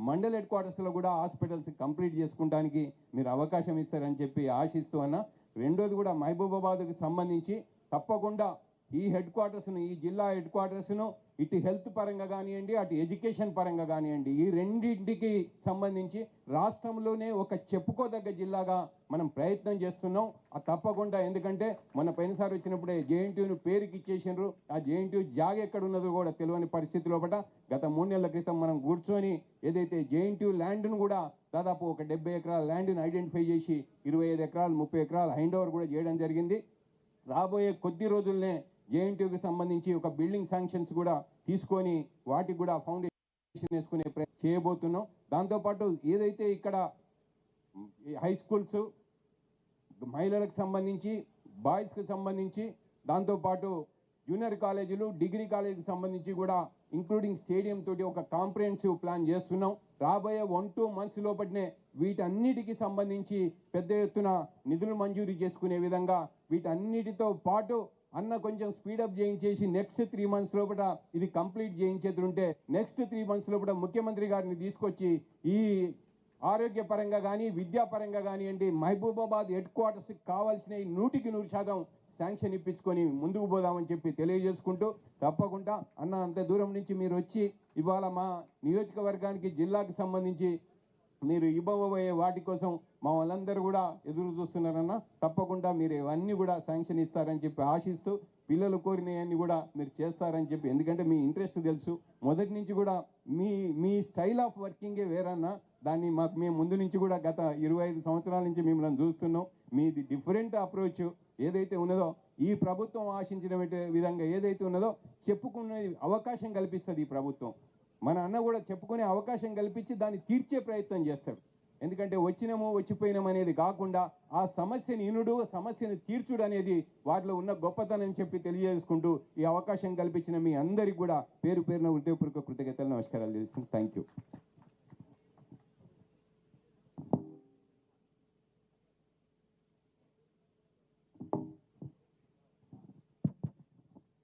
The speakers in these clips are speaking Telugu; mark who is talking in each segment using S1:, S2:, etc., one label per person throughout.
S1: మండల్ హెడ్ క్వార్టర్స్లో కూడా హాస్పిటల్స్ కంప్లీట్ చేసుకోవడానికి మీరు అవకాశం ఇస్తారని చెప్పి ఆశిస్తూ అన్నా. రెండోది కూడా మహబూబాబాద్కు సంబంధించి తప్పకుండా ఈ హెడ్ క్వార్టర్స్ను, ఈ జిల్లా హెడ్ క్వార్టర్స్ను ఇటు హెల్త్ పరంగా కానివ్వండి, అటు ఎడ్యుకేషన్ పరంగా కానివ్వండి, ఈ రెండింటికి సంబంధించి రాష్ట్రంలోనే ఒక చెప్పుకోదగ్గ జిల్లాగా మనం ప్రయత్నం చేస్తున్నాం. అది తప్పకుండా, ఎందుకంటే మన పోయినసారి వచ్చినప్పుడే జేఎన్టీయూను పేరుకి ఇచ్చేసినారు. ఆ జేఎన్టీయూ జాగ ఎక్కడ ఉన్నదో కూడా తెలియని పరిస్థితిలో గత 3 నెలల క్రితం మనం కూర్చొని ఏదైతే జేఎన్టీయూ ల్యాండ్ను కూడా దాదాపు ఒక 70 ఎకరాల ల్యాండ్ను ఐడెంటిఫై చేసి 25 ఎకరాలు 30 ఎకరాలు హ్యాండ్ ఓవర్ కూడా చేయడం జరిగింది. రాబోయే కొద్ది రోజుల్నే జేఎన్టీయూకి సంబంధించి ఒక బిల్డింగ్ శాంక్షన్స్ కూడా తీసుకొని వాటికి కూడా ఫౌండేషన్ వేసుకునే చేయబోతున్నాం. దాంతోపాటు ఏదైతే ఇక్కడ హై స్కూల్స్, మహిళలకు సంబంధించి, బాయ్స్కి సంబంధించి, దాంతోపాటు జూనియర్ కాలేజీలు, డిగ్రీ కాలేజీకి సంబంధించి కూడా ఇంక్లూడింగ్ స్టేడియం తోటి ఒక కాంప్రిహెన్సివ్ ప్లాన్ చేస్తున్నాం. రాబోయే 1-2 మంత్స్ లోపలనే వీటన్నిటికి సంబంధించి పెద్ద ఎత్తున నిధులు మంజూరు చేసుకునే విధంగా వీటన్నిటితో పాటు అన్న కొంచెం స్పీడప్ చేయించేసి నెక్స్ట్ 3 మంత్స్ లోపల ఇది కంప్లీట్ చేయించేతుంటే నెక్స్ట్ 3 మంత్స్ లోపల ముఖ్యమంత్రి గారిని తీసుకొచ్చి ఈ ఆరోగ్యపరంగా కానీ విద్యాపరంగా కానివ్వండి మహబూబాబాద్ హెడ్ క్వార్టర్స్కి కావాల్సిన 100% శాంక్షన్ ఇప్పించుకొని ముందుకు పోదామని చెప్పి తెలియజేసుకుంటూ, తప్పకుండా అన్న అంత దూరం నుంచి మీరు వచ్చి ఇవాళ మా నియోజకవర్గానికి, జిల్లాకు సంబంధించి మీరు ఇవ్వబోయే వాటి కోసం మా వాళ్ళందరూ కూడా ఎదురు చూస్తున్నారన్న. తప్పకుండా మీరు ఇవన్నీ కూడా శాంక్షన్ ఇస్తారని చెప్పి ఆశిస్తూ, పిల్లలు కోరినవన్నీ కూడా మీరు చేస్తారని చెప్పి, ఎందుకంటే మీ ఇంట్రెస్ట్ తెలుసు మొదటి నుంచి కూడా, మీ స్టైల్ ఆఫ్ వర్కింగే వేరన్నా. దాన్ని మేము ముందు నుంచి కూడా గత 25 సంవత్సరాల నుంచి మిమ్మల్ని చూస్తున్నాం. మీది డిఫరెంట్ అప్రోచ్ ఏదైతే ఉన్నదో, ఈ ప్రభుత్వం ఆశించిన విధంగా ఏదైతే ఉన్నదో చెప్పుకునే అవకాశం కల్పిస్తుంది ఈ ప్రభుత్వం. మన అన్న కూడా చెప్పుకునే అవకాశం కల్పించి దాన్ని తీర్చే ప్రయత్నం చేస్తాడు. ఎందుకంటే వచ్చినాము వచ్చిపోయినాము అనేది కాకుండా ఆ సమస్యని ఇనుడు, సమస్యను తీర్చుడు అనేది వాటిలో ఉన్న గొప్పతనం చెప్పి తెలియజేసుకుంటూ ఈ అవకాశం కల్పించిన మీ అందరికీ కూడా పేరు పేరున హృదయపూర్వక కృతజ్ఞతలు, నమస్కారాలు చేస్తున్నాను. Thank you.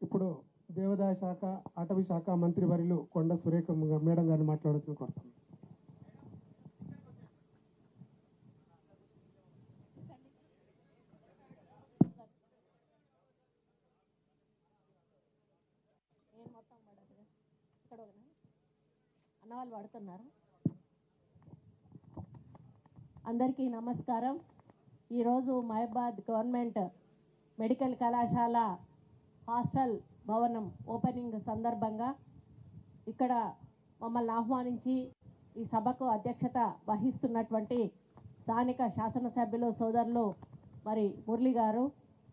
S2: ఇప్పుడు దేవాదాయ శాఖ, అటవీ శాఖ మంత్రి వర్యులు కొండ సురేఖ మేడం గారిని మాట్లాడుతూ కోరుతాం.
S3: అన్నవాళ్ళు పడుతున్నారు. అందరికీ నమస్కారం. ఈరోజు మహబూబాబాద్ గవర్నమెంట్ మెడికల్ కళాశాల హాస్టల్ భవనం ఓపెనింగ్ సందర్భంగా ఇక్కడ మమ్మల్ని ఆహ్వానించి ఈ సభకు అధ్యక్షత వహిస్తున్నటువంటి స్థానిక శాసనసభ్యులు సోదరులు మరి మురళి గారు,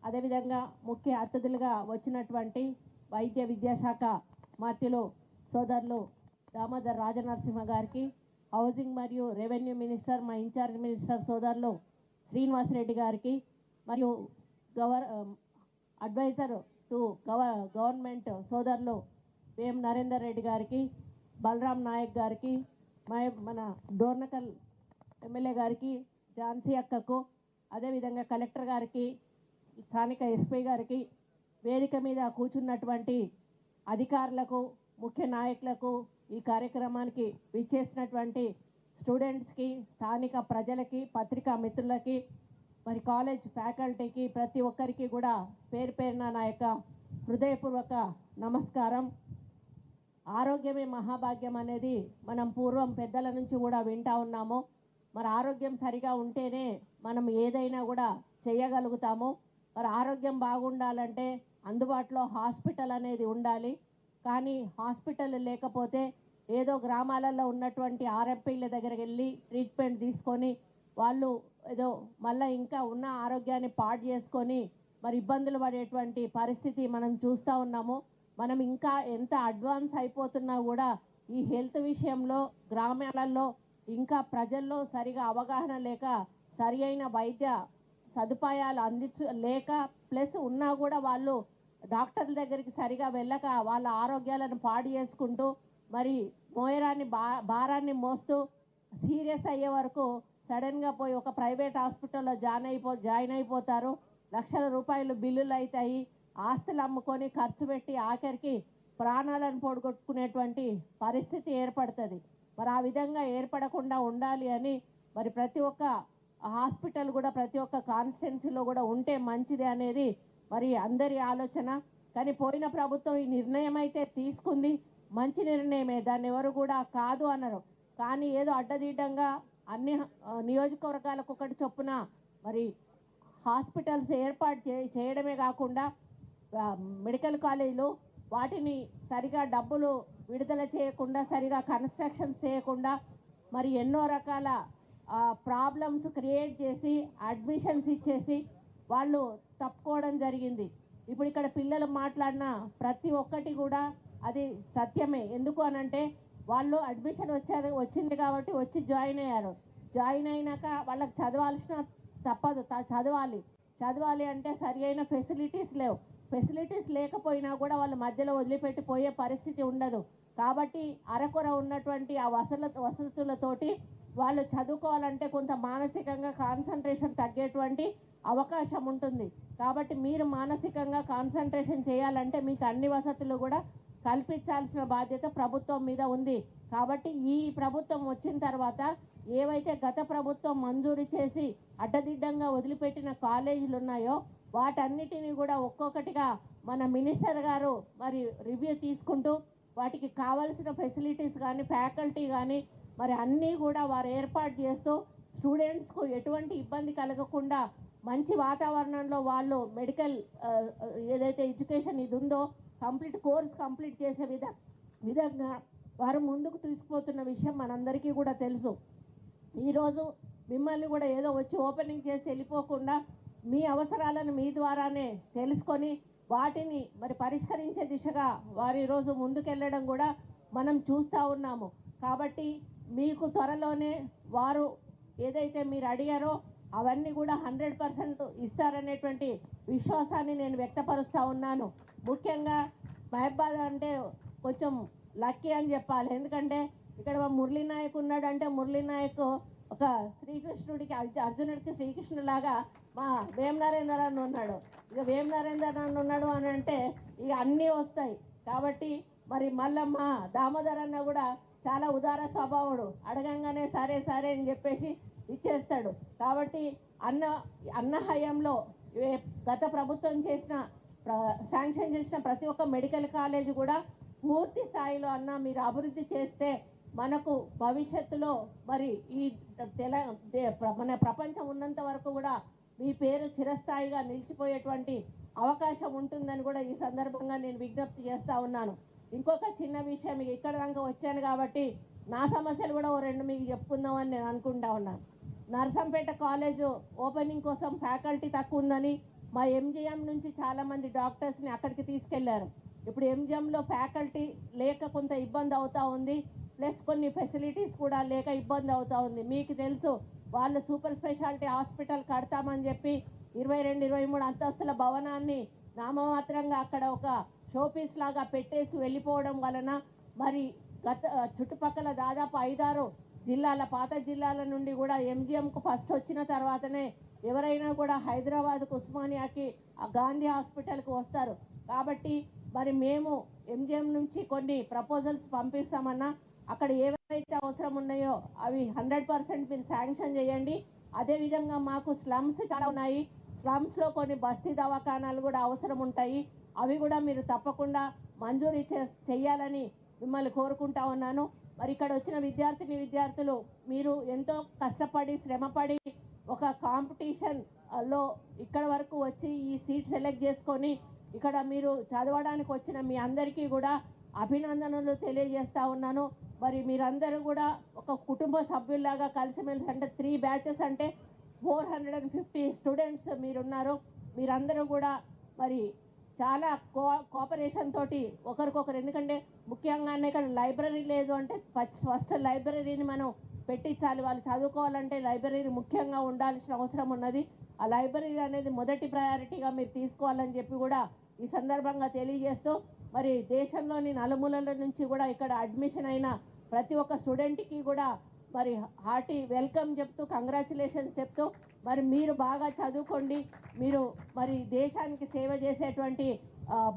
S3: అదేవిధంగా ముఖ్య అతిథులుగా వచ్చినటువంటి వైద్య విద్యాశాఖ మంత్రులు సోదరులు దామోదర్ రాజనరసింహ గారికి, హౌసింగ్ మరియు రెవెన్యూ మినిస్టర్, మా ఇన్ఛార్జ్ మినిస్టర్ సోదరులు శ్రీనివాసరెడ్డి గారికి, మరియు అడ్వైజర్ టు గవర్నమెంట్ సోదరులు వేం నరేందర్ రెడ్డి గారికి, బలరాం నాయక్ గారికి, మన డోర్నకల్ ఎమ్మెల్యే గారికి, ఝాన్సీ అక్కకు, అదేవిధంగా కలెక్టర్ గారికి, స్థానిక ఎస్పీ గారికి, వేదిక మీద కూర్చున్నటువంటి అధికారులకు, ముఖ్య నాయకులకు, ఈ కార్యక్రమానికి విచ్చేసినటువంటి స్టూడెంట్స్కి, స్థానిక ప్రజలకి, పత్రికా మిత్రులకి, మరి కాలేజ్ ఫ్యాకల్టీకి, ప్రతి ఒక్కరికి కూడా పేరు పేరున నా యొక్క హృదయపూర్వక నమస్కారం. ఆరోగ్యమే మహాభాగ్యం అనేది మనం పూర్వం పెద్దల నుంచి కూడా వింటా ఉన్నాము. మరి ఆరోగ్యం సరిగా ఉంటేనే మనం ఏదైనా కూడా చేయగలుగుతాము. మరి ఆరోగ్యం బాగుండాలంటే అందుబాటులో హాస్పిటల్ అనేది ఉండాలి. కానీ హాస్పిటల్ లేకపోతే ఏదో గ్రామాలలో ఉన్నటువంటి ఆర్ఎంపీల దగ్గరికి వెళ్ళి ట్రీట్మెంట్ తీసుకొని వాళ్ళు ఏదో మళ్ళీ ఇంకా ఉన్న ఆరోగ్యాన్ని పాడు చేసుకొని మరి ఇబ్బందులు పడేటువంటి పరిస్థితి మనం చూస్తూ ఉన్నాము. మనం ఇంకా ఎంత అడ్వాన్స్ అయిపోతున్నా కూడా ఈ హెల్త్ విషయంలో గ్రామాలలో ఇంకా ప్రజల్లో సరిగా అవగాహన లేక, సరి అయిన వైద్య సదుపాయాలు లేక, ప్లస్ ఉన్నా కూడా వాళ్ళు డాక్టర్ల దగ్గరికి సరిగా వెళ్ళక వాళ్ళ ఆరోగ్యాలను పాడు చేసుకుంటూ మరి మోయరాన్ని భారాన్ని మోస్తూ సీరియస్ అయ్యే వరకు సడన్గా పోయి ఒక ప్రైవేట్ హాస్పిటల్లో జాయిన్ అయిపోతారు. లక్షల రూపాయలు బిల్లులు అవుతాయి. ఆస్తులు అమ్ముకొని ఖర్చు పెట్టి ఆఖరికి ప్రాణాలను పోగొట్టుకునేటువంటి పరిస్థితి ఏర్పడుతుంది. మరి ఆ విధంగా ఏర్పడకుండా ఉండాలి అని మరి ప్రతి ఒక్క హాస్పిటల్ కూడా ప్రతి ఒక్క కాన్స్టిట్యున్సీలో కూడా ఉంటే మంచిది అనేది మరి అందరి ఆలోచన. కానీ పోయిన ప్రభుత్వం ఈ నిర్ణయం అయితే తీసుకుంది, మంచి నిర్ణయమే, దాన్ని ఎవరు కూడా కాదు అన్నారు. కానీ ఏదో అడ్డదిడ్డంగా అన్ని నియోజకవర్గాలకు ఒకటి చొప్పున మరి హాస్పిటల్స్ ఏర్పాటు చేయడమే కాకుండా మెడికల్ కాలేజీలు వాటిని సరిగా డబ్బులు విడుదల చేయకుండా, సరిగా కన్స్ట్రక్షన్స్ చేయకుండా మరి ఎన్నో రకాల ప్రాబ్లమ్స్ క్రియేట్ చేసి అడ్మిషన్స్ ఇచ్చేసి వాళ్ళు తప్పుకోవడం జరిగింది. ఇప్పుడు ఇక్కడ పిల్లలు మాట్లాడిన ప్రతి ఒక్కటి కూడా అది సత్యమే. ఎందుకు అనంటే వాళ్ళు అడ్మిషన్ వచ్చింది కాబట్టి వచ్చి జాయిన్ అయ్యారు. జాయిన్ అయినాక వాళ్ళకి చదవాల్సిన తప్పదు, చదవాలి అంటే సరి అయిన ఫెసిలిటీస్ లేవు. ఫెసిలిటీస్ లేకపోయినా కూడా వాళ్ళు మధ్యలో వదిలిపెట్టి పోయే పరిస్థితి ఉండదు. కాబట్టి అరకొర ఉన్నటువంటి ఆ వసతులతోటి వాళ్ళు చదువుకోవాలంటే కొంత మానసికంగా కాన్సన్ట్రేషన్ తగ్గేటువంటి అవకాశం ఉంటుంది. కాబట్టి మీరు మానసికంగా కాన్సన్ట్రేషన్ చేయాలంటే మీకు అన్ని వసతులు కూడా కల్పించాల్సిన బాధ్యత ప్రభుత్వం మీద ఉంది. కాబట్టి ఈ ప్రభుత్వం వచ్చిన తర్వాత ఏవైతే గత ప్రభుత్వం మంజూరు చేసి అడ్డదిడ్డంగా వదిలిపెట్టిన కాలేజీలు ఉన్నాయో వాటన్నిటినీ కూడా ఒక్కొక్కటిగా మన మినిస్టర్ గారు మరి రివ్యూ తీసుకుంటూ వాటికి కావాల్సిన ఫెసిలిటీస్ కానీ ఫ్యాకల్టీ కానీ మరి అన్నీ కూడా వారు ఏర్పాటు చేస్తూ స్టూడెంట్స్కు ఎటువంటి ఇబ్బంది కలగకుండా మంచి వాతావరణంలో వాళ్ళు మెడికల్ ఏదైతే ఎడ్యుకేషన్ ఇది ఉందో కోర్స్ కంప్లీట్ చేసే విధంగా వారు ముందుకు తీసుకుపోతున్న విషయం మనందరికీ కూడా తెలుసు. ఈరోజు మిమ్మల్ని కూడా ఏదో వచ్చి ఓపెనింగ్ చేసి వెళ్ళిపోకుండా మీ అవసరాలను మీ ద్వారానే తెలుసుకొని వాటిని మరి పరిష్కరించే దిశగా వారు ఈరోజు ముందుకెళ్ళడం కూడా మనం చూస్తూ ఉన్నాము. కాబట్టి మీకు త్వరలోనే వారు ఏదైతే మీరు అడిగారో అవన్నీ కూడా 100% ఇస్తారనేటువంటి విశ్వాసాన్ని నేను వ్యక్తపరుస్తూ ఉన్నాను. ముఖ్యంగా మహబాద్ అంటే కొంచెం లక్కీ అని చెప్పాలి. ఎందుకంటే ఇక్కడ మురళీ నాయక్ ఉన్నాడంటే మురళీ నాయక్ ఒక శ్రీకృష్ణుడికి అర్జునుడికి శ్రీకృష్ణులాగా మా వేం నరేందర్ అన్న ఉన్నాడు. ఇక వేం నరేందర్ అన్న ఉన్నాడు అని అంటే ఇక అన్నీ వస్తాయి. కాబట్టి మరి మళ్ళీ మా దామోదర్ అన్న కూడా చాలా ఉదార స్వభావుడు, అడగంగానే సరే సరే అని చెప్పేసి ఇచ్చేస్తాడు. కాబట్టి అన్న హయాంలో గత ప్రభుత్వం శాంక్షన్ చేసిన ప్రతి ఒక్క మెడికల్ కాలేజ్ కూడా పూర్తి స్థాయిలో మీరు అభివృద్ధి చేస్తే మనకు భవిష్యత్తులో మరి ఈ మన ప్రపంచం ఉన్నంత వరకు కూడా మీ పేరు చిరస్థాయిగా నిలిచిపోయేటువంటి అవకాశం ఉంటుందని కూడా ఈ సందర్భంగా నేను విజ్ఞప్తి చేస్తూ ఉన్నాను. ఇంకొక చిన్న విషయం, ఇక్కడ దాకా వచ్చాను కాబట్టి నా సమస్యలు కూడా ఓ రెండు మీకు చెప్పుకుందామని నేను అనుకుంటా ఉన్నాను. నర్సంపేట కాలేజు ఓపెనింగ్ కోసం ఫ్యాకల్టీ తక్కువ ఉందని మా ఎంజిఎం నుంచి చాలామంది డాక్టర్స్ని అక్కడికి తీసుకెళ్లారు. ఇప్పుడు ఎంజిఎంలో ఫ్యాకల్టీ లేక కొంత ఇబ్బంది అవుతూ ఉంది, ప్లస్ కొన్ని ఫెసిలిటీస్ కూడా లేక ఇబ్బంది అవుతూ ఉంది. మీకు తెలుసు, వాళ్ళు సూపర్ స్పెషాలిటీ హాస్పిటల్ కడతామని చెప్పి 22-23 అంతస్తుల భవనాన్ని నామమాత్రంగా అక్కడ ఒక షోపీస్ లాగా పెట్టేసి వెళ్ళిపోవడం వలన మరి చుట్టుపక్కల దాదాపు 5-6 జిల్లాల పాత జిల్లాల నుండి కూడా ఎంజిఎంకు ఫస్ట్ వచ్చిన తర్వాతనే ఎవరైనా కూడా హైదరాబాద్కు ఉస్మానియాకి గాంధీ హాస్పిటల్కి వస్తారు. కాబట్టి మరి మేము ఎంజిఎం నుంచి కొన్ని ప్రపోజల్స్ పంపిస్తామన్నా అక్కడ ఏవైతే అవసరం ఉన్నాయో అవి 100% మీరు శాంక్షన్ చేయండి. అదేవిధంగా మాకు స్లమ్స్ చాలా ఉన్నాయి, స్లమ్స్లో కొన్ని బస్తీ దవాఖానాలు కూడా అవసరం ఉంటాయి, అవి కూడా మీరు తప్పకుండా మంజూరు చేయాలని మిమ్మల్ని కోరుకుంటా ఉన్నాను. మరి ఇక్కడ వచ్చిన విద్యార్థులు మీరు ఎంతో కష్టపడి శ్రమపడి ఒక కాంపిటీషన్లో ఇక్కడ వరకు వచ్చి ఈ సీట్ సెలెక్ట్ చేసుకొని ఇక్కడ మీరు చదవడానికి వచ్చిన మీ అందరికీ కూడా అభినందనలు తెలియజేస్తూ ఉన్నాను. మరి మీరందరూ కూడా ఒక కుటుంబ సభ్యుల్లాగా కలిసిమెలిసి, అంటే 3 బ్యాచెస్ అంటే 450 స్టూడెంట్స్ మీరున్నారు. మీరందరూ కూడా మరి చాలా కోఆపరేషన్ తోటి ఒకరికొకరు, ఎందుకంటే ముఖ్యంగానే ఇక్కడ లైబ్రరీ లేదు అంటే ఫస్ట్ లైబ్రరీని మనం పెట్టించాలి. వాళ్ళు చదువుకోవాలంటే లైబ్రరీ ముఖ్యంగా ఉండాల్సిన అవసరం ఉన్నది. ఆ లైబ్రరీ అనేది మొదటి ప్రయారిటీగా మీరు తీసుకోవాలని చెప్పి కూడా ఈ సందర్భంగా తెలియజేస్తూ, మరి దేశంలోని నలుమూలల నుంచి కూడా ఇక్కడ అడ్మిషన్ అయిన ప్రతి ఒక్క స్టూడెంట్కి కూడా మరి హార్టీ వెల్కమ్ చెప్తూ కంగ్రాచులేషన్స్ చెప్తూ, మరి మీరు బాగా చదువుకోండి, మీరు మరి దేశానికి సేవ చేసేటువంటి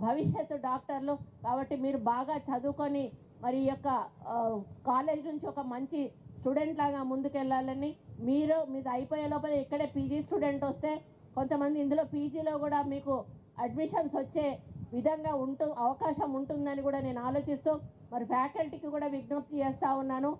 S3: భవిష్యత్తు డాక్టర్లు కాబట్టి మీరు బాగా చదువుకొని మరి ఈ యొక్క కాలేజ్ నుంచి ఒక మంచి స్టూడెంట్ లాగా ముందుకెళ్ళాలని మీది అయిపోయే లోపల ఇక్కడే పీజీ స్టూడెంట్ వస్తే కొంతమంది ఇందులో పీజీలో కూడా మీకు అడ్మిషన్స్ వచ్చే విధంగా అవకాశం ఉంటుందని కూడా నేను ఆలోచిస్తూ మరి ఫ్యాకల్టీకి కూడా విజ్ఞప్తి చేస్తూ ఉన్నాను.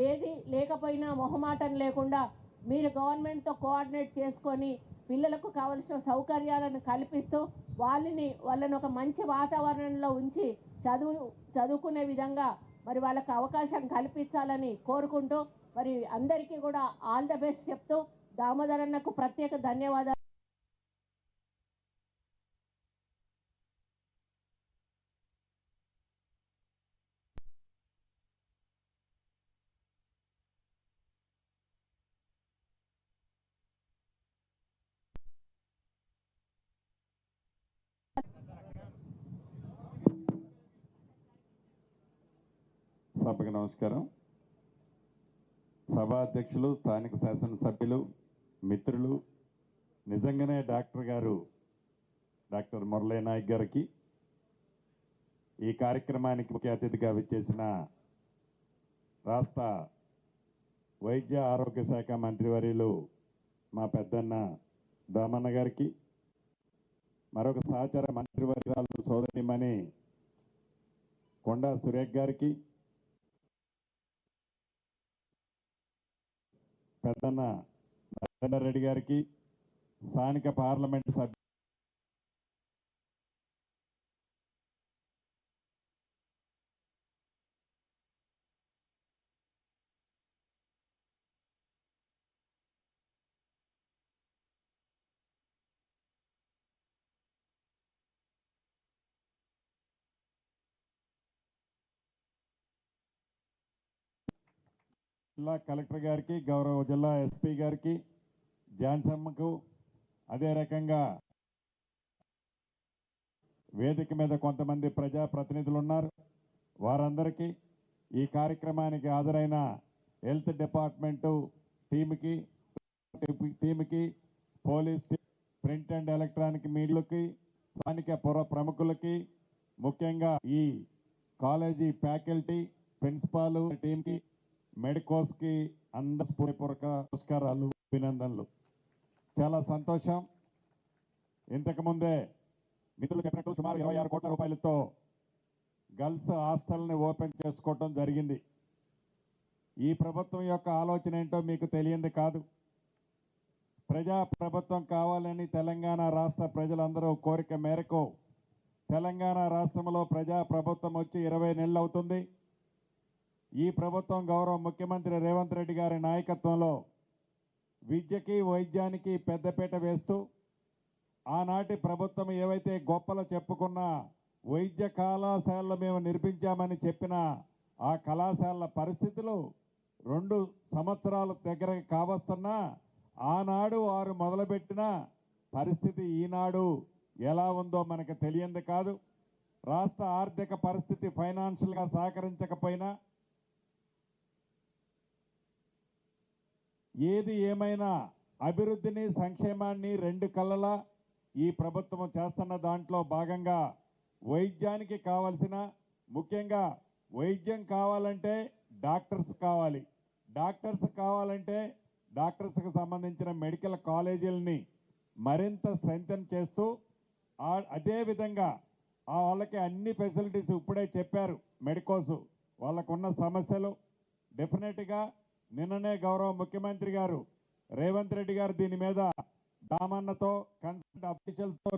S3: ఏది లేకపోయినా మొహమాటం లేకుండా మీరు గవర్నమెంట్తో కోఆర్డినేట్ చేసుకొని పిల్లలకు కావలసిన సౌకర్యాలను కల్పిస్తూ వాళ్ళని ఒక మంచి వాతావరణంలో ఉంచి చదువుకునే విధంగా మరి వాళ్ళకు అవకాశం కల్పించాలని కోరుకుంటూ మరి అందరికీ కూడా ఆల్ ద బెస్ట్ చెప్తూ దామోదరన్నకు ప్రత్యేక ధన్యవాదాలు.
S4: సభకు నమస్కారం. సభాధ్యక్షులు, స్థానిక శాసనసభ్యులు, మిత్రులు, నిజంగానే డాక్టర్ మురళీ నాయక్ గారికి, ఈ కార్యక్రమానికి ముఖ్య అతిథిగా విచ్చేసిన రాష్ట్ర వైద్య ఆరోగ్య శాఖ మంత్రివర్యులు మా పెద్దన్న దామన్న గారికి, మరొక సహచర మంత్రివర్యురాలు సోదరిమణి కొండా సురేఖ్ గారికి, పెద్దన్న నరేందర్ రెడ్డి గారికి, స్థానిక పార్లమెంటు సభ్యులు జిల్లా కలెక్టర్ గారికి, గౌరవ జిల్లా ఎస్పీ గారికి, జాన్సమ్మకు, అదే రకంగా వేదిక మీద కొంతమంది ప్రజాప్రతినిధులు ఉన్నారు. వారందరికీ, ఈ కార్యక్రమానికి హాజరైన హెల్త్ డిపార్ట్మెంటు టీమ్కి, పోలీస్ ప్రింట్ అండ్ ఎలక్ట్రానిక్ మీడియాకి, స్థానిక ప్రముఖులకి, ముఖ్యంగా ఈ కాలేజీ ఫ్యాకల్టీ, ప్రిన్సిపాల్ టీంకి, మెడికోస్కి అందరి పూర్వక నమస్కారాలు, అభినందనలు. చాలా సంతోషం. ఇంతకుముందే మిత్రులు చెప్పినట్టు సుమారు 26 కోట్ల రూపాయలతో గర్ల్స్ హాస్టల్ని ఓపెన్ చేసుకోవటం జరిగింది. ఈ ప్రభుత్వం యొక్క ఆలోచన ఏంటో మీకు తెలియంది కాదు. ప్రజా ప్రభుత్వం కావాలని తెలంగాణ రాష్ట్ర ప్రజలందరూ కోరిక మేరకు తెలంగాణ రాష్ట్రంలో ప్రజా ప్రభుత్వం వచ్చి 20 నెలలు అవుతుంది. ఈ ప్రభుత్వం గౌరవ ముఖ్యమంత్రి రేవంత్ రెడ్డి గారి నాయకత్వంలో విద్యకి, వైద్యానికి పెద్దపీట వేస్తూ, ఆనాటి ప్రభుత్వం ఏవైతే గొప్పలు చెప్పుకున్న వైద్య కళాశాలలు మేము నిర్మించామని చెప్పిన ఆ కళాశాలల పరిస్థితులు 2 సంవత్సరాల దగ్గర కావస్తున్నా ఆనాడు వారు మొదలుపెట్టిన పరిస్థితి ఈనాడు ఎలా ఉందో మనకు తెలియంది కాదు. రాష్ట్ర ఆర్థిక పరిస్థితి ఫైనాన్షియల్గా సహకరించకపోయినా, ఏది ఏమైనా అభివృద్ధిని, సంక్షేమాన్ని 2 కళ్ళలా ఈ ప్రభుత్వం చేస్తున్న దాంట్లో భాగంగా వైద్యానికి కావాల్సిన, ముఖ్యంగా వైద్యం కావాలంటే డాక్టర్స్ కావాలి. డాక్టర్స్ కావాలంటే డాక్టర్స్కి సంబంధించిన మెడికల్ కాలేజీలని మరింత స్ట్రెంగ్తన్ చేస్తూ, అదేవిధంగా వాళ్ళకి అన్ని ఫెసిలిటీస్ ఇప్పుడే చెప్పారు. మెడికోస్ వాళ్ళకున్న సమస్యలు డెఫినెట్గా నిన్ననే గౌరవ ముఖ్యమంత్రి గారు రేవంత్ రెడ్డి గారు దీని మీద దామన్నతో, కన్సల్ట్ అఫీషియల్స్తో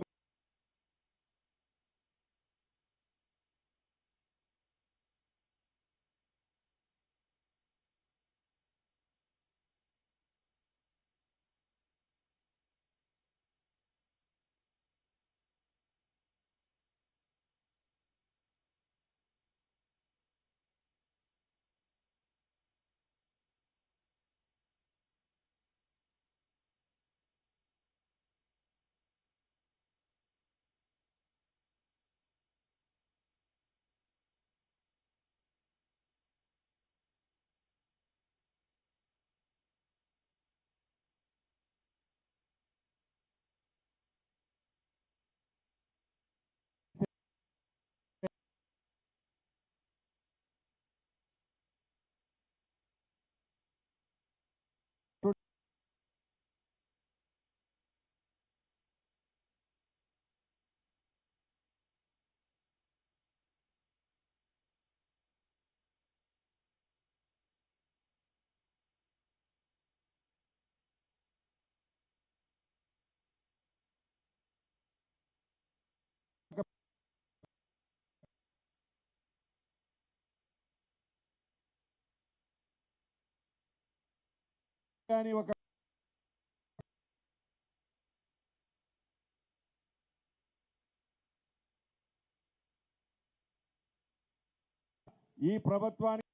S4: కానీ ఒక ఈ ప్రభుత్వానికి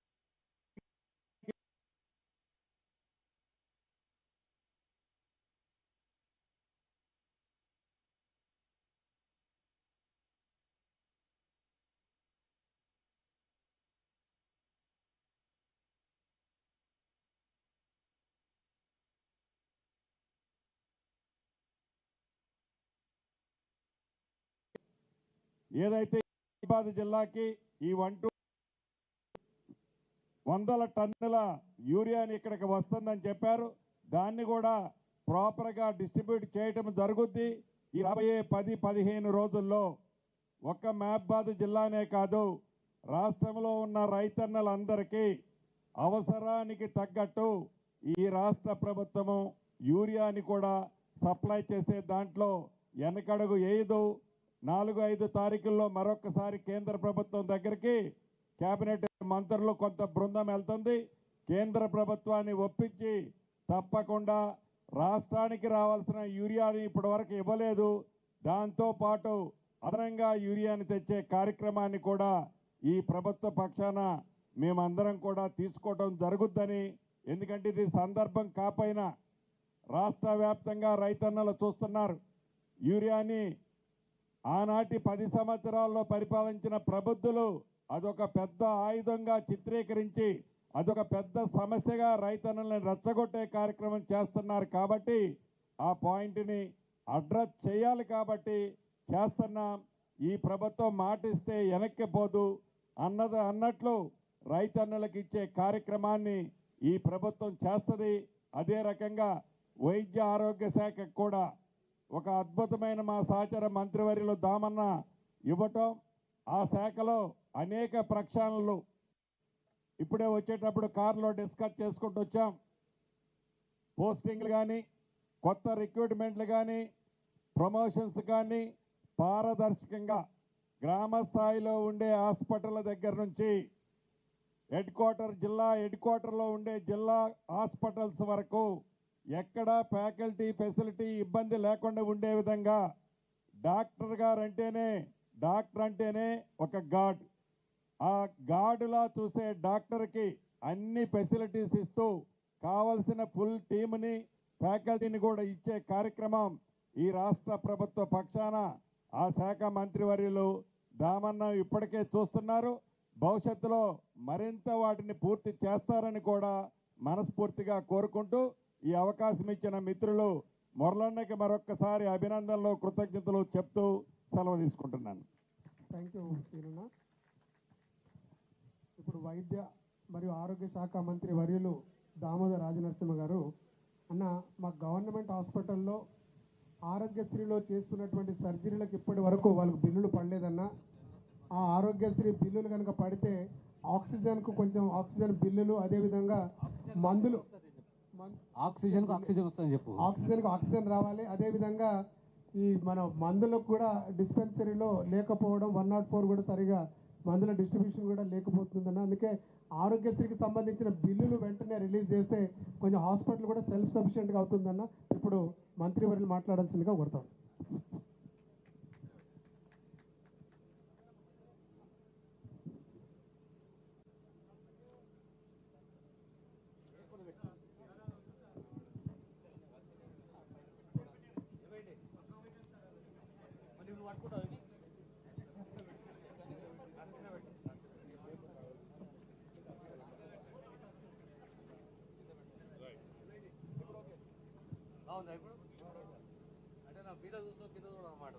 S4: ఏదైతే హైదరాబాద్ జిల్లాకి ఈ 100 టన్నుల యూరియాని ఇక్కడికి వస్తుందని చెప్పారు. దాన్ని కూడా ప్రాపర్గా డిస్ట్రిబ్యూట్ చేయటం జరుగుద్ది. ఈ రాబోయే 10-15 రోజుల్లో ఒక్క మహబూబాబాద్ జిల్లానే కాదు, రాష్ట్రంలో ఉన్న రైతన్నలందరికీ అవసరానికి తగ్గట్టు ఈ రాష్ట్ర ప్రభుత్వము యూరియాని కూడా సప్లై చేసే దాంట్లో వెనకడుగు వేయదు. 4-5 తారీఖుల్లో మరొకసారి కేంద్ర ప్రభుత్వం దగ్గరికి కేబినెట్ మంత్రులు కొంత బృందం వెళ్తుంది. కేంద్ర ప్రభుత్వాన్ని ఒప్పించి తప్పకుండా రాష్ట్రానికి రావాల్సిన యూరియాని ఇప్పటివరకు ఇవ్వలేదు, దాంతో పాటు అదనంగా యూరియాని తెచ్చే కార్యక్రమాన్ని కూడా ఈ ప్రభుత్వ పక్షాన మేమందరం కూడా తీసుకోవడం జరుగుద్దని, ఎందుకంటే ఇది సందర్భం కాపోయినా రాష్ట్ర వ్యాప్తంగా రైతన్నలు చూస్తున్నారు. యూరియాని ఆనాటి 10 సంవత్సరాల్లో పరిపాలించిన ప్రబుద్ధులు అదొక పెద్ద ఆయుధంగా చిత్రీకరించి అదొక పెద్ద సమస్యగా రైతన్నల్ని రెచ్చగొట్టే కార్యక్రమం చేస్తున్నారు. కాబట్టి ఆ పాయింట్ని అడ్రస్ చేయాలి కాబట్టి చేస్తున్నాం. ఈ ప్రభుత్వం మాటిస్తే వెనక్కి పోదు అన్నట్లు రైతన్నలకు ఇచ్చే కార్యక్రమాన్ని ఈ ప్రభుత్వం చేస్తుంది. అదే రకంగా వైద్య ఆరోగ్య శాఖకు కూడా ఒక అద్భుతమైన మా సహచర మంత్రివర్యులు దామన్న ఇవ్వటం, ఆ శాఖలో అనేక ప్రక్షాళనలు ఇప్పుడే వచ్చేటప్పుడు కారులో డిస్కస్ చేసుకుంటూ వచ్చాం. పోస్టింగ్లు కానీ, కొత్త రిక్రూట్మెంట్లు కానీ, ప్రమోషన్స్ కానీ పారదర్శకంగా గ్రామ స్థాయిలో ఉండే హాస్పిటల్ దగ్గర నుంచి జిల్లా హెడ్ క్వార్టర్లో ఉండే జిల్లా హాస్పిటల్స్ వరకు ఎక్కడా ఫ్యాకల్టీ ఫెసిలిటీ ఇబ్బంది లేకుండా ఉండే విధంగా డాక్టర్ అంటేనే ఒక గాడ్. ఆ గాడ్లా చూసే డాక్టర్కి అన్ని ఫెసిలిటీస్ ఇస్తూ కావలసిన ఫుల్ టీమ్ని ఫ్యాకల్టీని కూడా ఇచ్చే కార్యక్రమం ఈ రాష్ట్ర ప్రభుత్వ పక్షాన ఆ శాఖ మంత్రివర్యులు దామన్న ఇప్పటికే చూస్తున్నారు. భవిష్యత్తులో మరింత వాటిని పూర్తి చేస్తారని కూడా మనస్ఫూర్తిగా కోరుకుంటూ ఈ అవకాశం ఇచ్చిన మిత్రులు మురళన్నకి మరొక్కసారి అభినందనలు, కృతజ్ఞతలు చెప్తూ సెలవు తీసుకుంటున్నాను.
S2: థ్యాంక్ యూ సీనన్న. ఇప్పుడు వైద్య మరియు ఆరోగ్య శాఖ మంత్రి వర్యులు దామోదర రాజనరసింహ గారు, అన్న మా గవర్నమెంట్ హాస్పిటల్లో ఆరోగ్యశ్రీలో చేస్తున్నటువంటి సర్జరీలకు ఇప్పటి వరకు వాళ్ళకి బిల్లులు పడలేదన్నా. ఆ ఆరోగ్యశ్రీ బిల్లులు కనుక పడితే ఆక్సిజన్కు కొంచెం ఆక్సిజన్ బిల్లులు, అదేవిధంగా మందులు
S5: ఆక్సిజన్కు వస్తుందని చెప్పు,
S2: ఆక్సిజన్కు ఆక్సిజన్ రావాలి. అదేవిధంగా ఈ మన మందులకు కూడా డిస్పెన్సరీలో లేకపోవడం, 104 కూడా సరిగా మందుల డిస్ట్రిబ్యూషన్ కూడా లేకపోతుందన్న. అందుకే ఆరోగ్యశ్రీకి సంబంధించిన బిల్లులు వెంటనే రిలీజ్ చేస్తే కొంచెం హాస్పిటల్ కూడా సెల్ఫ్ సఫిషియెంట్గా అవుతుందన్న. ఇప్పుడు మంత్రివర్యులు మాట్లాడాల్సిందిగా కోరుతాం.
S5: అంటే నా బీద చూస్తూ కింద కూడా అన్నమాట.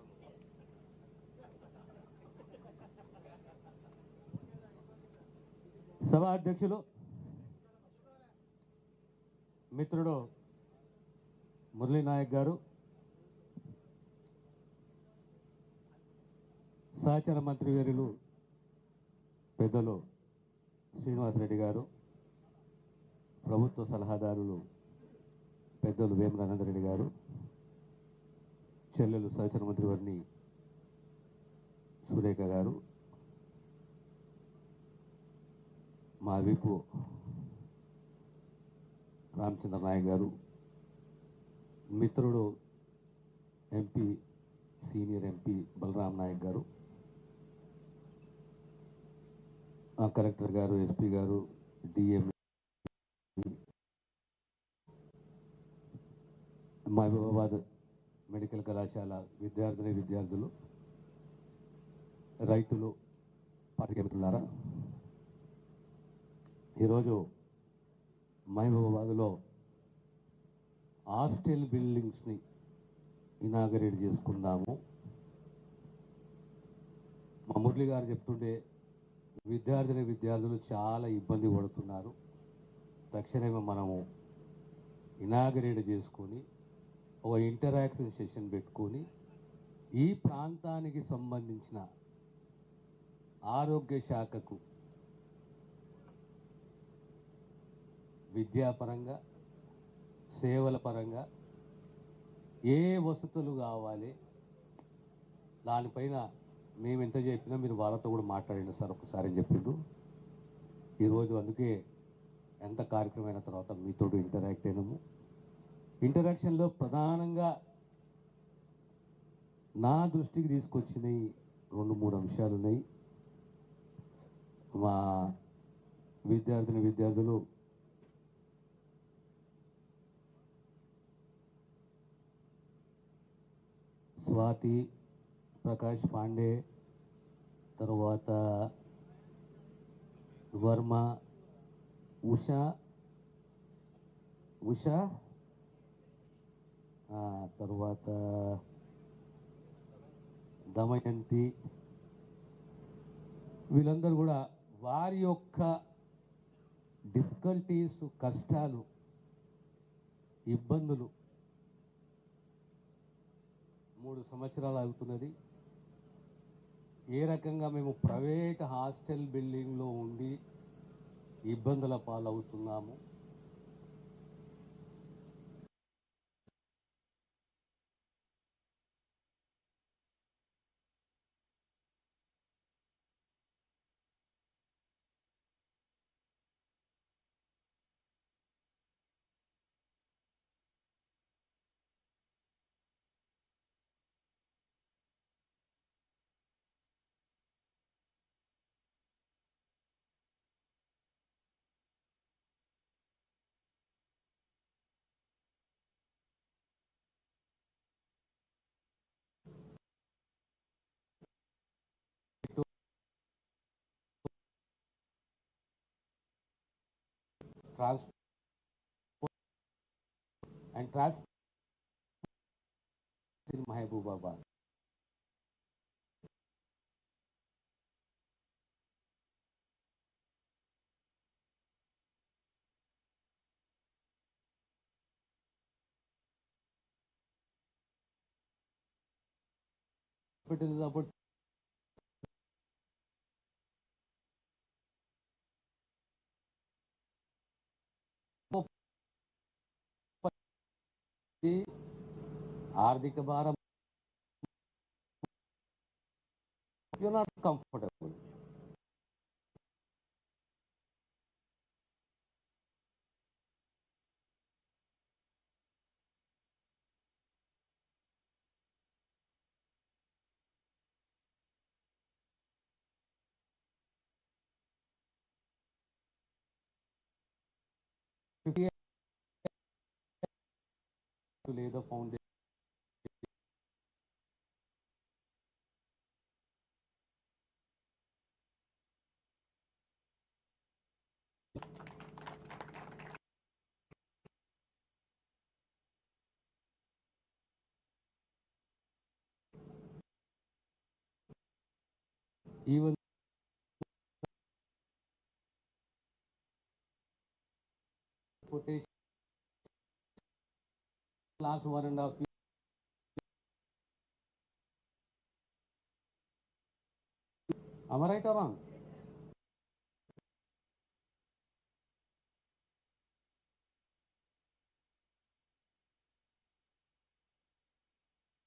S5: సభా అధ్యక్షులు మిత్రుడు మురళీ నాయక్ గారు, సహచర మంత్రి వర్యులు పెద్దలు శ్రీనివాసరెడ్డి గారు, ప్రభుత్వ సలహాదారులు పెద్దలు వేమరానందరెడ్డి గారు, చెల్లెలు సహచర మంత్రివర్ని సురేఖ గారు, మా విపు
S6: రామచంద్ర నాయక్ గారు, మిత్రుడు MP, senior MP Balram Naik గారు, కలెక్టర్ గారు, ఎస్పీ గారు, డిఎం, మహబూబాబాద్ మెడికల్ కళాశాల విద్యార్థులు, రైతులు, పాత్రికేయ మిత్రులారా, ఈరోజు మహబూబాబాద్లో హాస్టల్ బిల్డింగ్స్ని ఇనాగరేట్ చేసుకుందాము. మా మురళి గారు చెప్తుంటే విద్యార్థులు చాలా ఇబ్బంది పడుతున్నారు. తక్షణమే మనము ఇనాగరేట్ చేసుకొని ఒక ఇంటరాక్షన్ సెషన్ పెట్టుకొని ఈ ప్రాంతానికి సంబంధించిన ఆరోగ్య శాఖకు విద్యాపరంగా, సేవల పరంగా ఏ వసతులు కావాలి దానిపైన మేము ఎంత చెప్పినా మీరు వాళ్ళతో కూడా మాట్లాడండి సార్ ఒకసారి అని చెప్పిండు. ఈరోజు అందుకే ఎంత కార్యక్రమం అయిన తర్వాత మీతో ఇంటరాక్ట్ అయినాము. ఇంటరాక్షన్లో ప్రధానంగా నా దృష్టికి తీసుకొచ్చినవి 2-3 అంశాలు ఉన్నాయి. మా విద్యార్థులు స్వాతి, ప్రకాష్ పాండే, తర్వాత వర్మ, ఉషా, తర్వాత దమయంతి, వీళ్ళందరూ కూడా వారి యొక్క డిఫికల్టీస్, కష్టాలు, ఇబ్బందులు 3 సంవత్సరాలు అవుతున్నది. ఏ రకంగా మేము ప్రైవేట్ హాస్టల్ బిల్డింగ్లో ఉండి ఇబ్బందుల పాలవుతున్నాము, transport and transport in Mahabubabad. about ఆర్థిక భారం, you're not comfortable. To lay the foundation. Even quotation last 1.5 years. Am I right or wrong?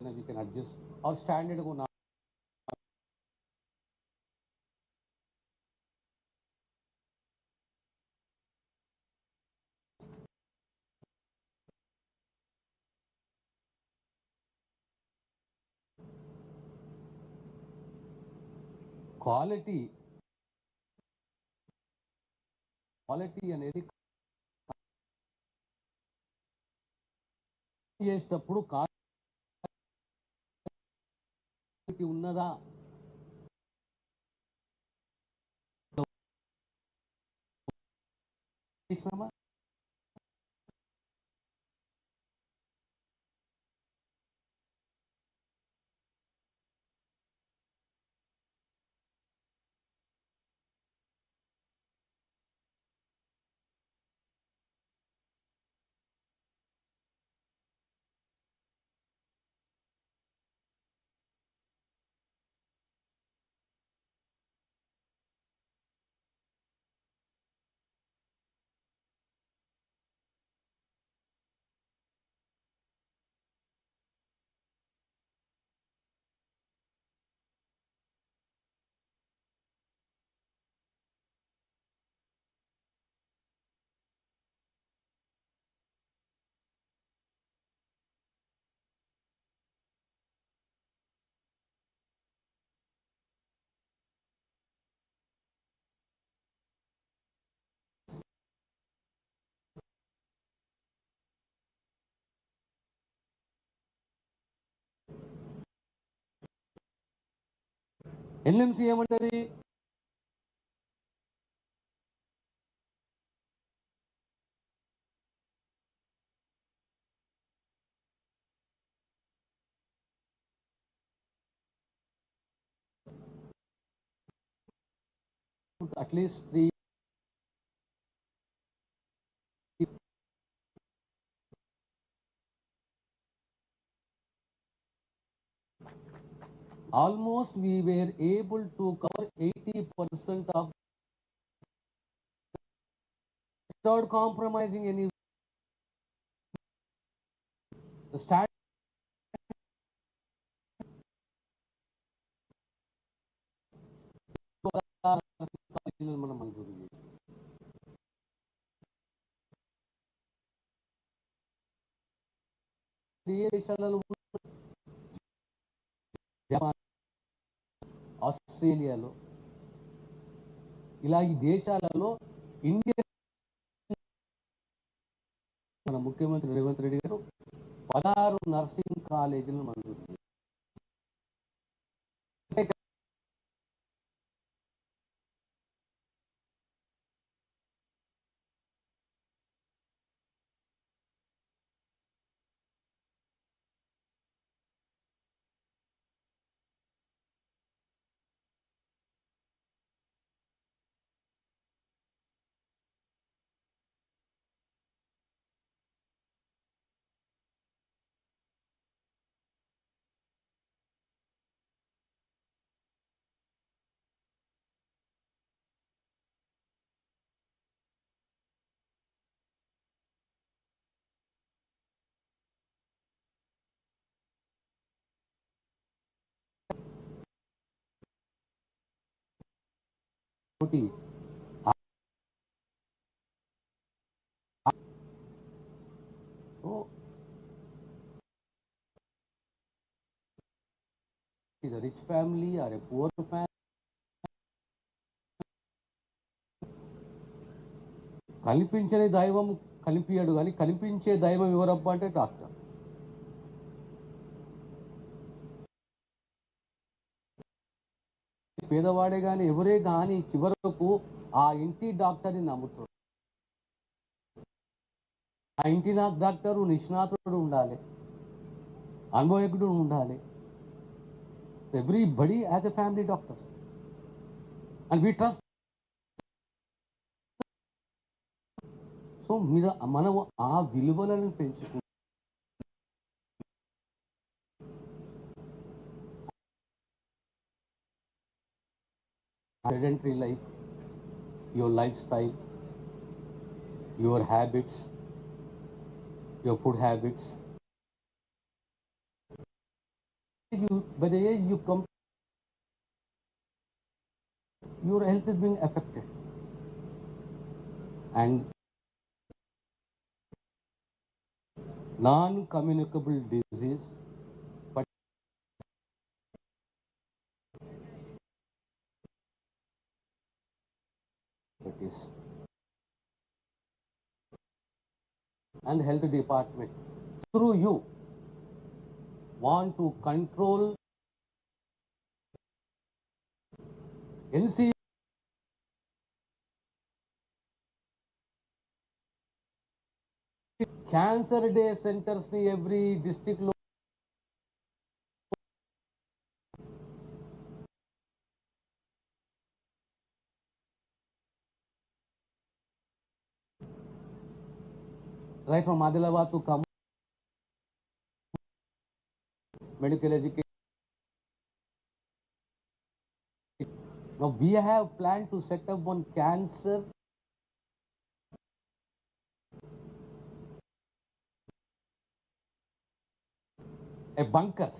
S6: We can adjust our standard को ना క్వాలిటీ అనేది చేసేటప్పుడు క్వాలిటీ ఉన్నదా చేసినామా? ఎన్ఎంసీ ఏమంటది? At least 3 almost we were able to cover 80% of without compromising any stand. మనం మంజూరు చేసాం. దేశాలలో ఆస్ట్రేలియాలో ఇలా ఈ దేశాలలో ఇండియన్ మన ముఖ్యమంత్రి రేవంత్ రెడ్డి గారు 16 నర్సింగ్ కాలేజీలను మంజూరు చేశారు. Is a rich family or a poor family, కల్పించని దైవం కల్పియాడు కానీ కల్పించే దైవం ఎవరబ్బా అంటే డాక్టర్. పేదవాడే కానీ ఎవరే కానీ చివరకు ఆ ఇంటి డాక్టర్ని నమ్ముతాడు. ఆ ఇంటి డాక్టరు నిష్ణాతుడు ఉండాలి, అనుభవజ్ఞుడు ఉండాలి. Everybody as a family doctor, and we trust. So మనం ఆ విలువలను పెంచుకుంటాం. Sedentary life, your lifestyle, your habits, your food habits. By the age you come, your health is being affected, and non-communicable disease, but and health department through you want to control NC cancer day centers ni every district lo right from Adilabad to come medical education. Now we have planned to set up one cancer a bunker,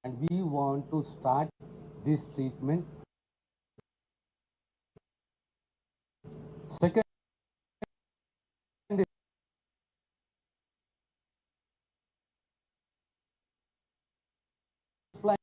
S6: and we want to start this treatment. Second plan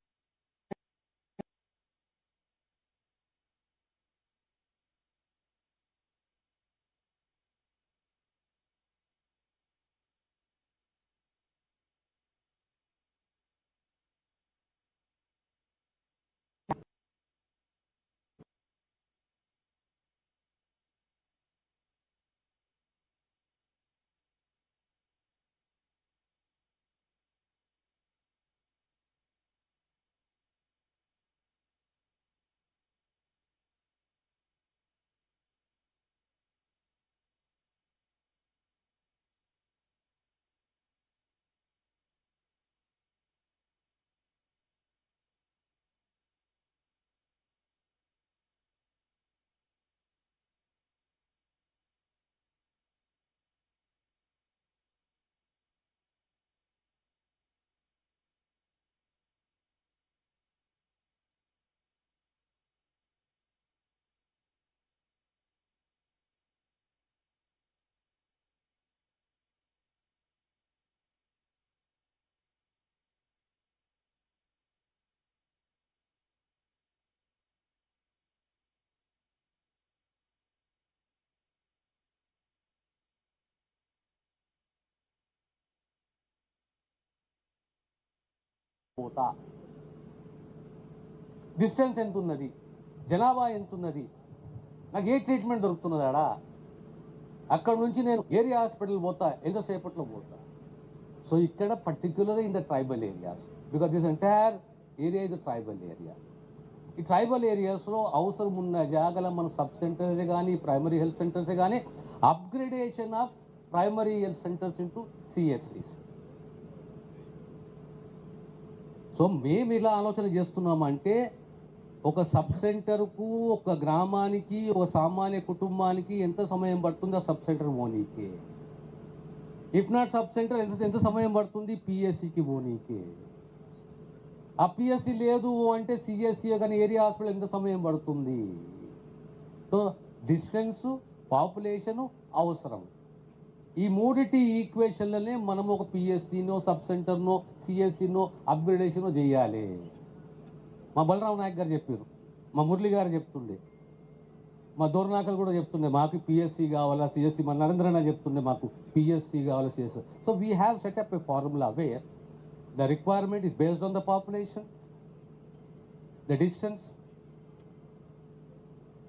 S6: పోతా డిస్టెన్స్ ఎంత ఉన్నది, జనాభా ఎంత ఉన్నది, నాకు ఏ ట్రీట్మెంట్ దొరుకుతున్నదాడా, అక్కడ నుంచి నేను ఏరియా హాస్పిటల్ పోతా ఎంతసేపట్లో పోతా. సో ఇక్కడ particular in the tribal areas, because this entire area is the tribal area. ఈ ట్రైబల్ ఏరియాస్లో అవసరం ఉన్న జాగల మన సబ్ సెంటర్స్ కానీ ప్రైమరీ హెల్త్ సెంటర్స్ కానీ upgradation of primary health centres into సిహెచ్సిస్. సో మేము ఇలా ఆలోచన చేస్తున్నామంటే ఒక సబ్ సెంటర్కు, ఒక గ్రామానికి, ఒక సామాన్య కుటుంబానికి ఎంత సమయం పడుతుంది ఆ సబ్ సెంటర్ పోనీకి, ఇఫ్ నాట్ సబ్ సెంటర్ ఎంత సమయం పడుతుంది పిఎస్సికి పోనీకి, ఆ పిఎస్సి లేదు అంటే సిఎస్సి కానీ ఏరియా హాస్పిటల్ ఎంత సమయం పడుతుంది. సో డిస్టెన్స్, పాపులేషను, అవసరం, ఈ మూడిటి ఈక్వేషన్లనే మనం ఒక పిఎస్సినో సబ్ సెంటర్నో సిఎస్సినో అప్గ్రేడేషనో చేయాలి. మా బలరాం నాయక్ గారు చెప్పారు, మా మురళి గారు చెప్తుండే, మా దోర్నాకలు కూడా చెప్తుండే మాకు పిఎస్సి కావాలా సిఎస్సి, మా నరేంద్రన చెప్తుండే మాకు పిఎస్సి కావాలా CSC. So we have set up a formula where the requirement is based on the population, the distance,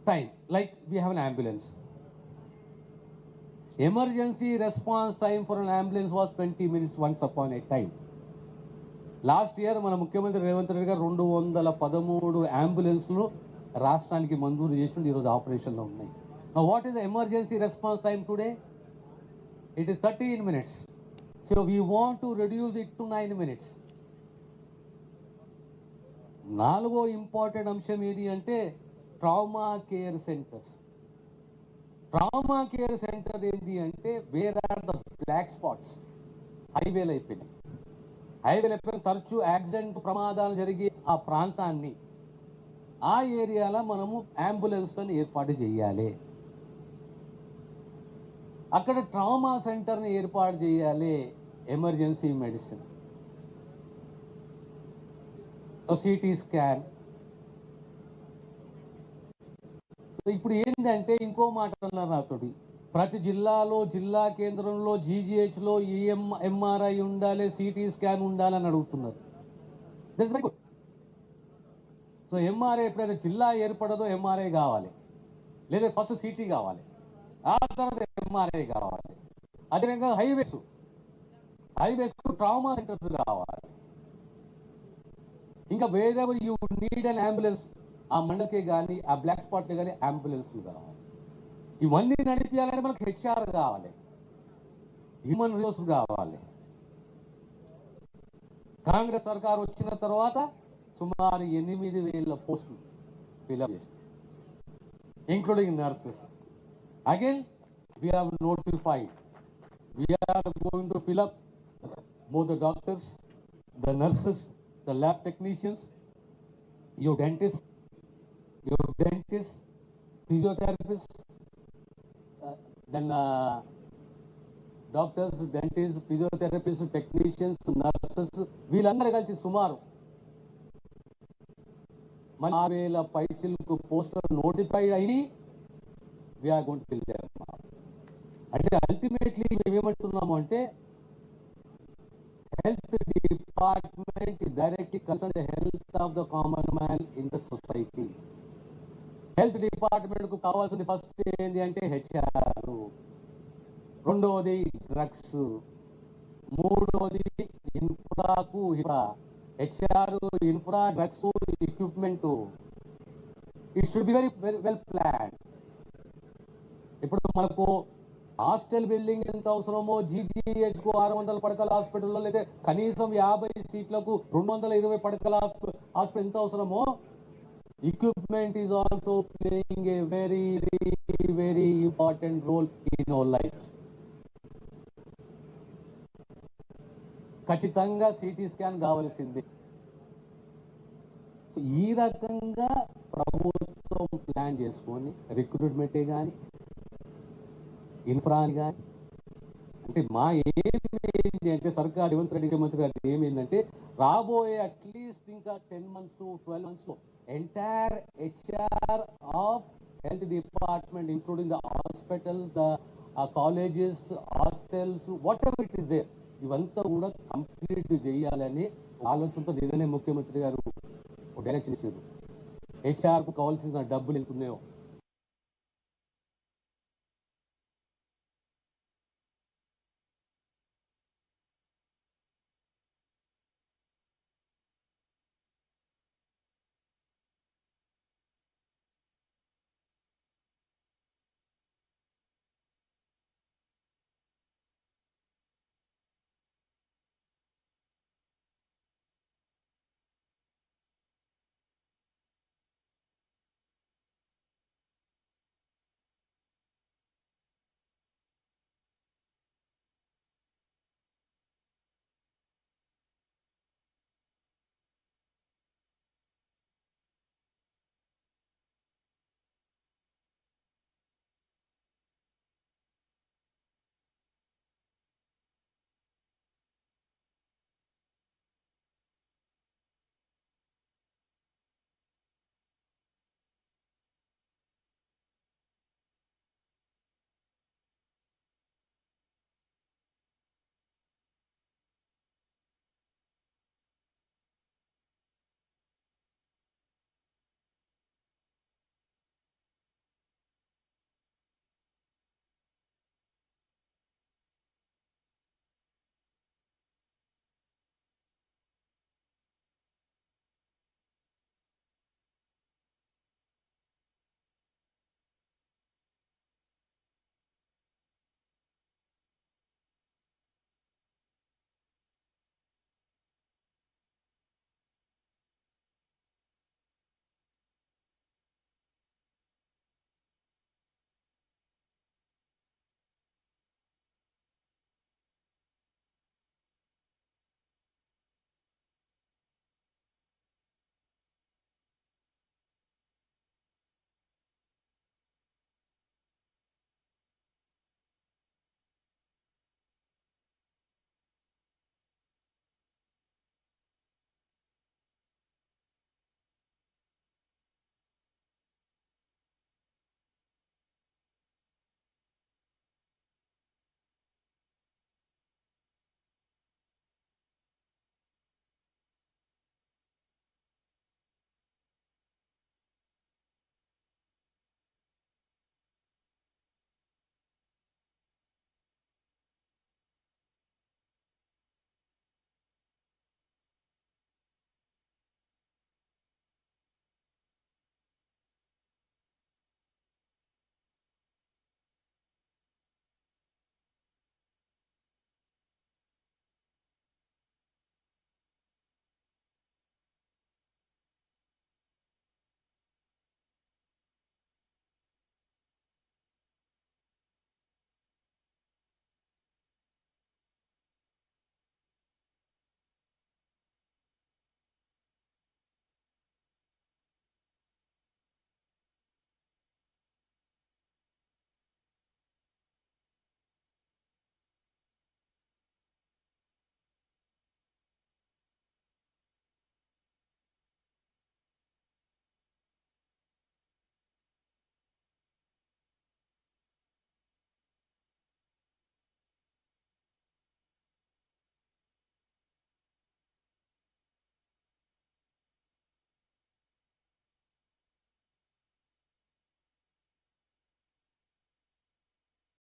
S6: time. Like we have an ambulance. Emergency response time for an ambulance was 20 minutes once upon a time. Last year మన ముఖ్యమంత్రి రేవంత్ రెడ్డి గారు 213 అంబులెన్స్లు రాష్ట్రానికి మంజూరు చేసి ఈరోజు ఆపరేషన్లో ఉన్నాయి. Now what is the emergency response time today? It is 13 minutes. So we want to reduce it to 9 minutes. నాలుగో ఇంపార్టెంట్ అంశం ఏది అంటే trauma care centres. Trauma care centre ఏంటి అంటే where are the black spots. హైవేలు అయిపోయినాయి, తరచూ యాక్సిడెంట్ ప్రమాదాలు జరిగే ఆ ప్రాంతాన్ని, ఆ ఏరియాలో మనము అంబులెన్స్లను ఏర్పాటు చేయాలి. అక్కడ ట్రామా సెంటర్ని ఏర్పాటు చేయాలి. ఎమర్జెన్సీ మెడిసిన్, సిటీ స్కాన్, ఇప్పుడు ఏంటంటే ఇంకో మాట అన్నారు నాతోటి, ప్రతి జిల్లాలో జిల్లా కేంద్రంలో జీజీహెచ్లో ఎంఆర్ఐ ఉండాలి, సిటీ స్కాన్ ఉండాలని అడుగుతున్నారు. సో ఎంఆర్ఐ ఎప్పుడైతే జిల్లా ఏర్పడదో ఎంఆర్ఐ కావాలి, లేదా ఫస్ట్ సిటీ కావాలి, ఆ తర్వాత ఎంఆర్ఐ కావాలి. అదేవిధంగా హైవేస్ ట్రామా సెంటర్స్ కావాలి. ఇంకా wherever you need an ambulance, ఆ మండలకే కానీ ఆ బ్లాక్ స్పాట్కి కానీ అంబులెన్స్ కావాలి. ఇవన్నీ నడిపించాలంటే మనకు హెచ్ఆర్ కావాలి, హ్యూమన్ రిసోర్స్ కావాలి. కాంగ్రెస్ సర్కార్ వచ్చిన తర్వాత సుమారు 8,000 పోస్టులు ఫిల్అప్ చేసి, including nurses. Again we have notified, we are going to fill up both the doctors, the nurses, the lab technicians, your dentists, physiotherapists, then doctors, dentists, physiotherapists, technicians, nurses, వీళ్ళందరూ కలిసి సుమారు 6,000 పైచిలకు పోస్టర్ నోటిఫైడ్ అయ్యి we are going to fill them up. అంటే అల్టిమేట్లీ మేమేమంటున్నాము అంటే health department directly concerns the health of the common man in the society. Health department కు కావాల్సింది ఫస్ట్ ఏంటి అంటే హెచ్ఆర్, రెండవది డ్రగ్స్, మూడవది ఇన్ఫ్రాకు HR, infra, drugs, equipment. It should be very well plan. ఇప్పుడు మనకు హాస్టల్ బిల్డింగ్ ఎంత అవసరమో, జీజీహెచ్ కు 600 పడకల హాస్పిటల్లో లేదా కనీసం 50 సీట్లకు 220 పడకల హాస్పిటల్ ఎంత అవసరమో, equipment is also playing a very, very, very important role in our lives. ఖచ్చితంగా సిటీ స్కాన్ కావాల్సింది. ఈ రకంగా ప్రభుత్వం ప్లాన్ చేసుకొని రిక్రూట్మెంటే కానీ ఇన్ఫ్రా కానీ, అంటే మా ఏమి అంటే సర్కార్ రేవంత్ రెడ్డి ముఖ్యమంత్రి గారు ఏమైందంటే రాబోయే అట్లీస్ట్ ఇంకా 10 months to 12 months entire HR of health department, including the hospitals, the colleges, hostels, whatever it is there, ఇవంతా కూడా కంప్లీట్ చేయాలని ఆలోచనతో నిజమే ముఖ్యమంత్రి గారు డైరెక్షన్ ఇచ్చారు. హెచ్ఆర్కు కావాల్సిన డబ్బులు ఎంత ఉన్నాయో